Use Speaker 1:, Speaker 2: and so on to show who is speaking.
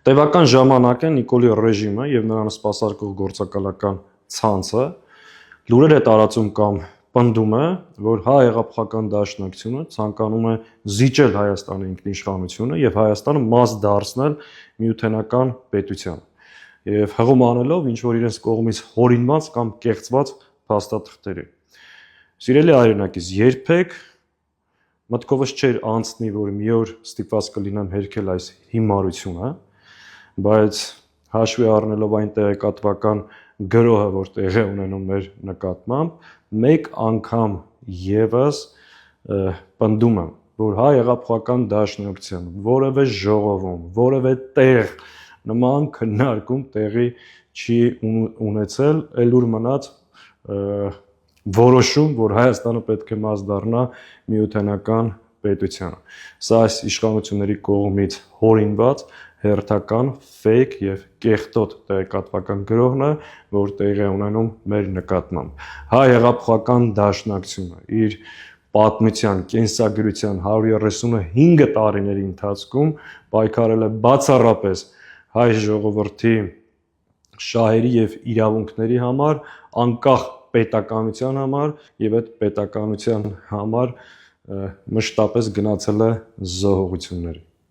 Speaker 1: Տևական ժամանակ է Նիկոլի ռեժիմը եւ նրան սպասարկող գործակալական ցանցը լուրեր է տարածում կամ պնդում է, որ հայ-հեղափոխական դաշնակցությունը ցանկանում է զիջել Հայաստանի ինքնիշխանությունը եւ Հայաստանը մաս դարձնել միութենական պետության եւ հղում անելով ինչ որ իրենց կողմից հորինված կամ կեղծված փաստաթղթերի։ Սիրելի հայրենակից, երբեք մտքովս չէր անցնի, որ մի օր ստիպված կլինեմ հերքել այս հիմարությունը, բայց հաշվի առնելով այն տեղեկատվական գրոհը, որ տեղի ունենում մեր նկատմամբ, մեկ անգամ եւս պնդում եմ, որ հայ-հեղափոխական դաշնակցության որևէ ժողովում, որևէ տեղ նման քննարկում տեղի չի ունեցել, էլ ուր մնաց որոշում, որ Հայաստանը պետք է մաս դառնա միութենական պետությանը։ Սա այս իշխանությունների կողմից հորինված հերթական ֆեյք եւ կեղտոտ տեղեկատվական գրոհն է, որ տեղի է ունենում մեր նկատմամբ։ Հայ-հեղափոխական դաշնակցությունը իր պատմության, կենսագրության 135 տարիների ընթացքում պայքարել է բացառապես հայ ժողովրդի շահերի եւ իրավունքների համար, անկախ պետականության համար եւ այդ պետականության համար մշտապես գնացել է զոհողությունների։